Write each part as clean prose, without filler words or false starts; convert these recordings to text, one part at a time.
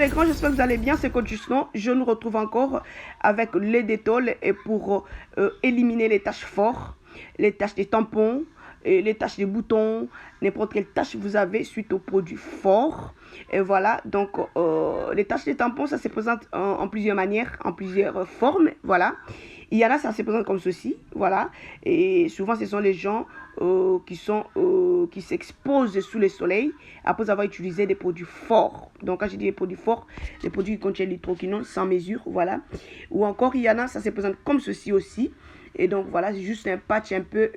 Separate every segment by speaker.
Speaker 1: Les grands, j'espère que vous allez bien, c'est Coach Justin. Je nous retrouve encore avec les détols et pour éliminer les taches fortes, les taches des tampons, et les taches des boutons, n'importe quelle tache vous avez suite aux produits forts. Et voilà, donc les taches des tampons, ça se présente en plusieurs manières, en plusieurs formes, voilà. Il y en a, ça se présente comme ceci, voilà. Et souvent, ce sont les gens qui s'exposent sous le soleil après avoir utilisé des produits forts. Donc, quand je dis des produits forts, les produits qui contiennent l'hydroquinone sans mesure, voilà. Ou encore, il y en a, ça se présente comme ceci aussi. Et donc voilà, c'est juste un patch un peu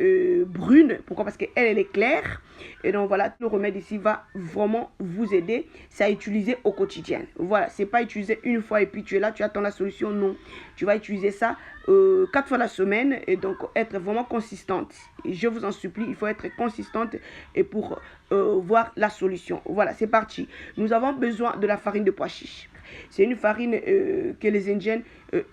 Speaker 1: brune. Pourquoi? Parce qu'elle, elle est claire. Et donc voilà, le remède ici va vraiment vous aider. C'est à utiliser au quotidien. Voilà, c'est pas utiliser une fois et puis tu es là, tu attends la solution. Non, tu vas utiliser ça 4 fois la semaine. Et donc être vraiment consistante. Et je vous en supplie, il faut être consistante et pour voir la solution. Voilà, c'est parti. Nous avons besoin de la farine de pois chiche. C'est une farine que les Indiennes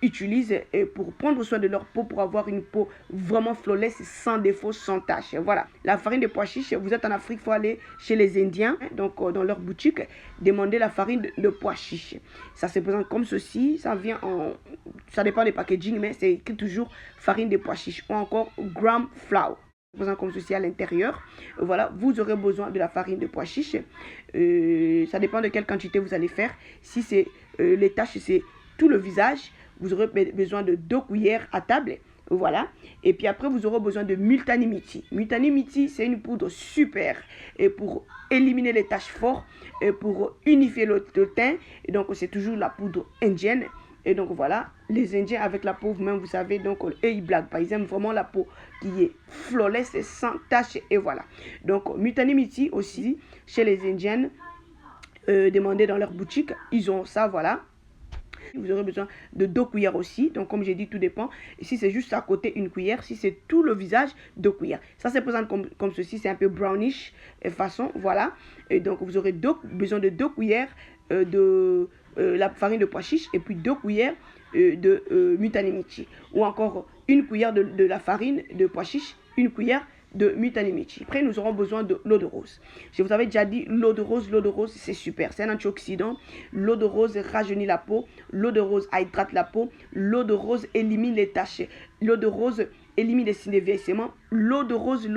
Speaker 1: utilisent pour prendre soin de leur peau, pour avoir une peau vraiment flawless, sans défaut, sans tache. Voilà. La farine de pois chiche, vous êtes en Afrique, il faut aller chez les Indiens, donc dans leur boutique, demander la farine de pois chiche. Ça se présente comme ceci, ça vient ça dépend des packaging, mais c'est écrit toujours farine de pois chiche ou encore gram flour. Comme ceci à l'intérieur. Voilà, vous aurez besoin de la farine de pois chiche. Ça dépend de quelle quantité vous allez faire. Si c'est les taches, c'est tout le visage, vous aurez besoin de 2 cuillères à table. Voilà. Et puis après, vous aurez besoin de Multani Mitti. Multani Mitti, c'est une poudre super et pour éliminer les taches fortes et pour unifier le teint. Et donc, c'est toujours la poudre indienne. Et donc voilà, les Indiens avec la peau, vous-même, vous savez, donc eux, ils blaguent pas. Ils aiment vraiment la peau qui est flawless et sans tache. Et voilà. Donc, Multani Mitti aussi, chez les Indiennes, demandez dans leur boutique, ils ont ça, voilà. Vous aurez besoin de 2 cuillères aussi. Donc, comme j'ai dit, tout dépend. Si c'est juste à côté, 1 cuillère. Si c'est tout le visage, 2 cuillères. Ça se présente comme ceci. C'est un peu brownish façon. Voilà. Et donc, vous aurez besoin de 2 cuillères de la farine de pois chiche et puis 2 cuillères de Multani Mitti. Ou encore 1 cuillère de la farine de pois chiche, 1 cuillère de Multani Mitti. Après, nous aurons besoin de l'eau de rose. Je vous avais déjà dit, l'eau de rose, c'est super. C'est un antioxydant. L'eau de rose rajeunit la peau. L'eau de rose hydrate la peau. L'eau de rose élimine les taches. L'eau de rose élimine les signes de vieillissement. L'eau de rose,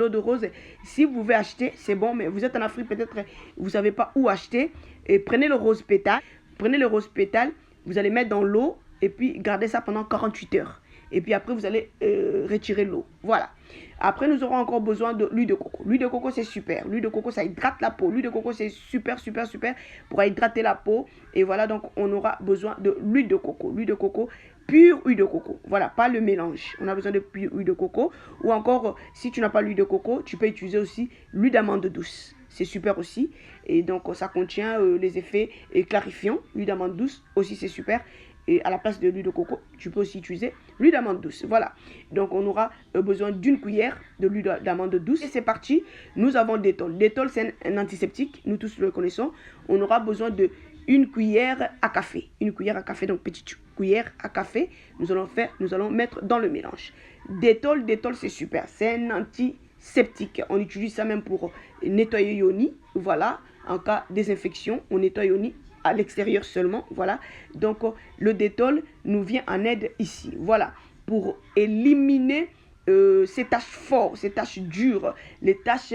Speaker 1: si vous pouvez acheter, c'est bon, mais vous êtes en Afrique, peut-être vous ne savez pas où acheter. Et prenez le rose pétale. Prenez le rose pétale, vous allez mettre dans l'eau et puis gardez ça pendant 48 heures. Et puis après, vous allez retirer l'eau. Voilà. Après, nous aurons encore besoin de l'huile de coco. L'huile de coco, c'est super. L'huile de coco, ça hydrate la peau. L'huile de coco, c'est super, super, super pour hydrater la peau. Et voilà, donc on aura besoin de l'huile de coco. L'huile de coco, pure huile de coco. Voilà, pas le mélange. On a besoin de pure huile de coco. Ou encore, si tu n'as pas l'huile de coco, tu peux utiliser aussi l'huile d'amande douce. C'est super aussi. Et donc, ça contient les effets clarifiants. L'huile d'amande douce aussi, c'est super. Et à la place de l'huile de coco, tu peux aussi utiliser l'huile d'amande douce. Voilà. Donc, on aura besoin d'1 cuillère de l'huile d'amande douce. Et c'est parti. Nous avons Dettol. Dettol, c'est un antiseptique. Nous tous le connaissons. On aura besoin de 1 cuillère à café. 1 cuillère à café, donc petite cuillère à café. Nous allons mettre dans le mélange. Dettol, c'est super. C'est un antiseptique. On utilise ça même pour nettoyer Yoni. Voilà. En cas de désinfection, on nettoie Yoni à l'extérieur seulement. Voilà. Donc, le Dettol nous vient en aide ici. Voilà. Pour éliminer ces taches fortes, ces taches dures, les taches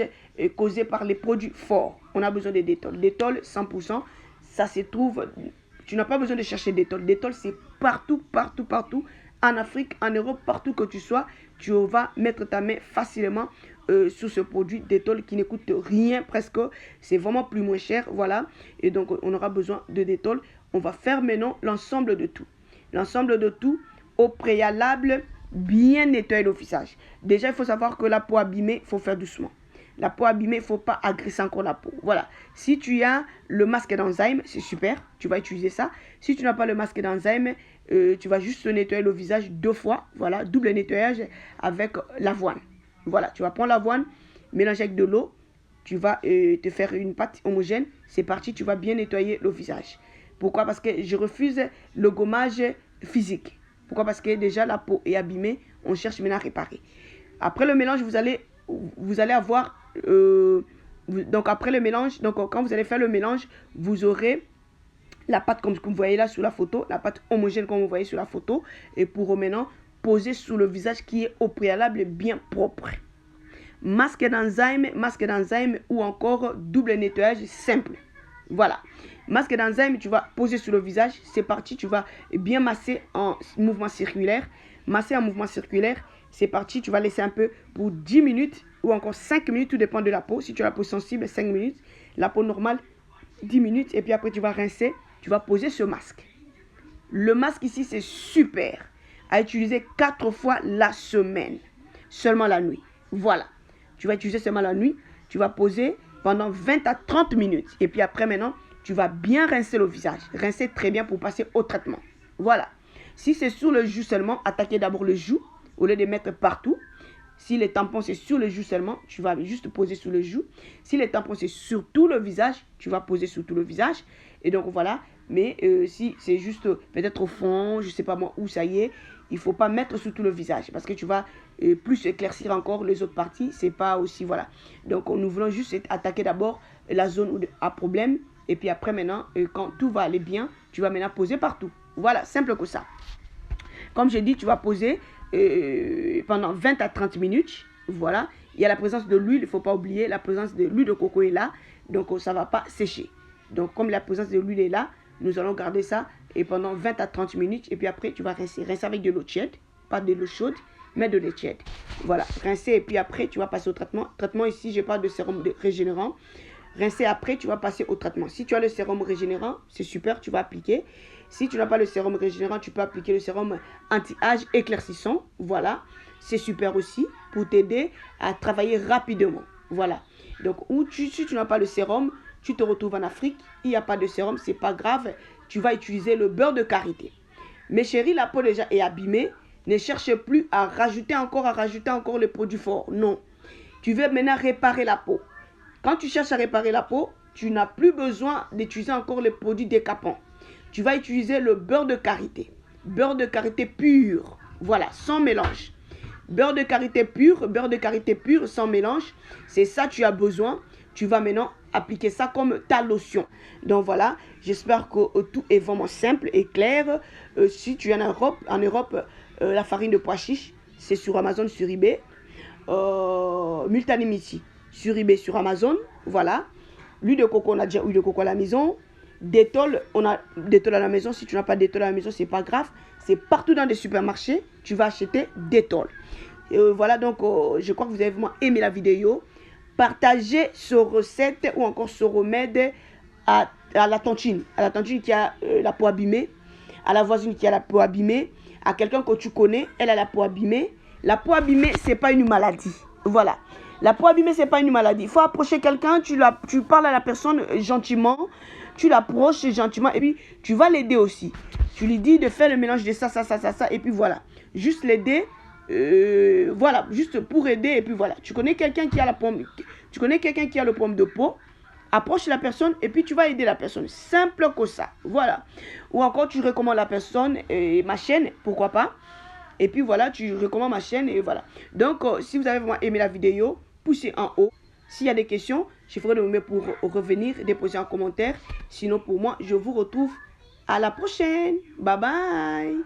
Speaker 1: causées par les produits forts. On a besoin de Dettol. Dettol 100%. Ça se trouve, tu n'as pas besoin de chercher Dettol. Dettol, c'est partout, partout, partout. En Afrique, en Europe, partout que tu sois, tu vas mettre ta main facilement sur ce produit Dettol qui ne coûte rien presque. C'est vraiment plus moins cher. Voilà. Et donc, on aura besoin de Dettol. On va faire maintenant l'ensemble de tout. L'ensemble de tout au préalable, bien nettoyer le visage. Déjà, il faut savoir que la peau abîmée, il faut faire doucement. La peau abîmée, il ne faut pas agresser encore la peau. Voilà. Si tu as le masque d'enzyme, c'est super. Tu vas utiliser ça. Si tu n'as pas le masque d'enzyme, tu vas juste nettoyer le visage 2 fois. Voilà. Double nettoyage avec l'avoine. Voilà. Tu vas prendre l'avoine, mélanger avec de l'eau. Tu vas te faire une pâte homogène. C'est parti. Tu vas bien nettoyer le visage. Pourquoi? Parce que je refuse le gommage physique. Pourquoi? Parce que déjà la peau est abîmée. On cherche maintenant à réparer. Après le mélange, vous allez avoir donc après le mélange, donc quand vous allez faire le mélange, vous aurez la pâte comme vous voyez là sur la photo, la pâte homogène comme vous voyez sur la photo. Et pour maintenant poser sur le visage qui est au préalable bien propre. Masque d'enzyme ou encore double nettoyage simple. Voilà. Masque d'enzyme, tu vas poser sur le visage. C'est parti, tu vas bien masser en mouvement circulaire. Masser en mouvement circulaire, c'est parti. Tu vas laisser un peu pour 10 minutes ou encore 5 minutes, tout dépend de la peau. Si tu as la peau sensible, 5 minutes. La peau normale, 10 minutes. Et puis après, tu vas rincer. Tu vas poser ce masque. Le masque ici, c'est super. À utiliser 4 fois la semaine. Seulement la nuit. Voilà. Tu vas utiliser seulement la nuit. Tu vas poser pendant 20 à 30 minutes. Et puis après, maintenant, tu vas bien rincer le visage. Rincer très bien pour passer au traitement. Voilà. Si c'est sur le joue seulement, attaquez d'abord le joue au lieu de mettre partout. Si les tampons, c'est sur le joue seulement, tu vas juste poser sur le joue. Si les tampons, c'est sur tout le visage, tu vas poser sur tout le visage. Et donc, voilà. Mais si c'est juste peut-être au fond, je ne sais pas moi où ça y est, il ne faut pas mettre sur tout le visage. Parce que tu vas plus éclaircir encore les autres parties. C'est pas aussi, voilà. Donc, nous voulons juste attaquer d'abord la zone où à problème. Et puis après, maintenant, quand tout va aller bien, tu vas maintenant poser partout. Voilà, simple que ça. Comme j'ai dit, tu vas poser pendant 20 à 30 minutes. Voilà. Il y a la présence de l'huile, il ne faut pas oublier. La présence de l'huile de coco est là. Donc, ça ne va pas sécher. Donc, comme la présence de l'huile est là, nous allons garder ça et pendant 20 à 30 minutes. Et puis après, tu vas rincer. Rincer avec de l'eau tiède. Pas de l'eau chaude, mais de l'eau tiède. Voilà. Rincer et puis après, tu vas passer au traitement. Traitement ici, je parle de sérum régénérant. Rincer après, tu vas passer au traitement. Si tu as le sérum régénérant, c'est super, tu vas appliquer. Si tu n'as pas le sérum régénérant, tu peux appliquer le sérum anti-âge éclaircissant. Voilà, c'est super aussi pour t'aider à travailler rapidement. Voilà. Donc, si tu n'as pas le sérum, tu te retrouves en Afrique, il n'y a pas de sérum, c'est pas grave. Tu vas utiliser le beurre de karité. Mes chéris, la peau déjà est abîmée. Ne cherche plus à rajouter encore les produits forts. Non. Tu veux maintenant réparer la peau. Quand tu cherches à réparer la peau, tu n'as plus besoin d'utiliser encore les produits décapants. Tu vas utiliser le beurre de karité. Beurre de karité pur. Voilà, sans mélange. Beurre de karité pur, sans mélange. C'est ça que tu as besoin. Tu vas maintenant appliquer ça comme ta lotion. Donc voilà, j'espère que tout est vraiment simple et clair. Si tu es en Europe, la farine de pois chiche, c'est sur Amazon, sur eBay. Multanimity, sur eBay, sur Amazon. Voilà. L'huile de coco, on a déjà huile de coco à la maison. Détol, on a Détol à la maison. Si tu n'as pas Détol à la maison, c'est pas grave. C'est partout dans des supermarchés. Tu vas acheter Détol. Voilà, donc je crois que vous avez vraiment aimé la vidéo. Partagez ce recette ou encore ce remède à la tontine. À la tontine qui a la peau abîmée. À la voisine qui a la peau abîmée. À quelqu'un que tu connais, elle a la peau abîmée. La peau abîmée, ce n'est pas une maladie. Voilà. La peau abîmée, ce n'est pas une maladie. Il faut approcher quelqu'un, tu parles à la personne gentiment. Tu l'approches gentiment et puis tu vas l'aider aussi. Tu lui dis de faire le mélange de ça, et puis voilà. Juste l'aider. Voilà, juste pour aider et puis voilà. Tu connais quelqu'un qui a le problème de peau, approche la personne et puis tu vas aider la personne. Simple que ça. Voilà. Ou encore tu recommandes la personne et ma chaîne, pourquoi pas. Et puis voilà, tu recommandes ma chaîne et voilà. Donc si vous avez vraiment aimé la vidéo, poussez en haut. S'il y a des questions, je ferai de mon mieux pour revenir, déposer en commentaire. Sinon pour moi, je vous retrouve à la prochaine. Bye bye.